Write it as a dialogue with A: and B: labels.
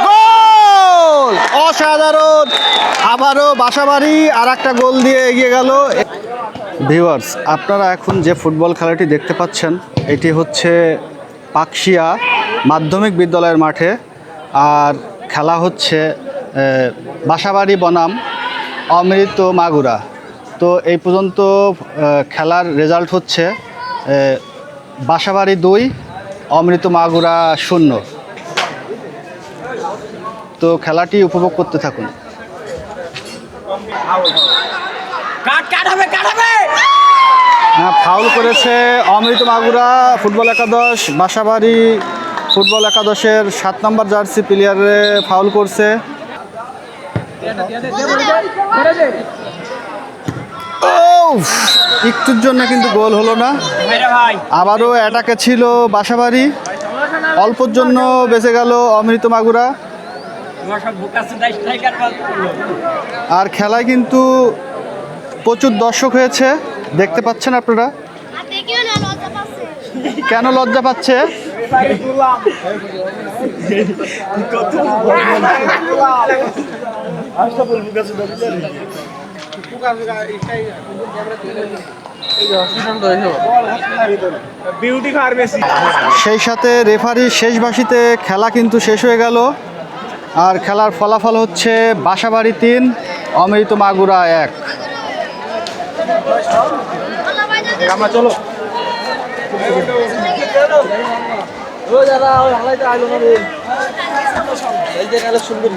A: গোল! অসাধারণ! আবারও বাসাবাড়ি আর একটা গোল দিয়ে এগিয়ে গেল। ভিউয়ার্স, আপনারা এখন যে ফুটবল খেলাটি দেখতে পাচ্ছেন এটি হচ্ছে পাকশিয়া মাধ্যমিক বিদ্যালয়ের মাঠে। আর খেলা হচ্ছে বাসাবাড়ি বনাম অমৃত মাগুরা। তো এই পর্যন্ত খেলার রেজাল্ট হচ্ছে বাসাবাড়ি 2, অমৃত মাগুরা 0। তো খেলাটি উপভোগ করতে থাকুন। হ্যাঁ, ফাউল করেছে অমৃত মাগুরা ফুটবল একাদশ। বাসাবাড়ি ফুটবল একাদশের 7 নম্বর জার্সি প্লেয়ারে ফাউল করছে। একটুর জন্য কিন্তু গোল হলো না। আবারও অ্যাটাকে ছিল বাসাবাড়ি, অল্পর জন্য বেঁচে গেল অমৃত মাগুরা। আর খেলায় কিন্তু প্রচুর দর্শক হয়েছে, দেখতে পাচ্ছেন আপনারা। কেন লজ্জা পাচ্ছে? সেই সাথে রেফারির শেষ বাঁশিতে খেলা কিন্তু শেষ হয়ে গেল। আর খেলার ফলাফল হচ্ছে বাসাবাড়ি 3, অমৃত মাগুরা 1। আমরা চলো সুন্দর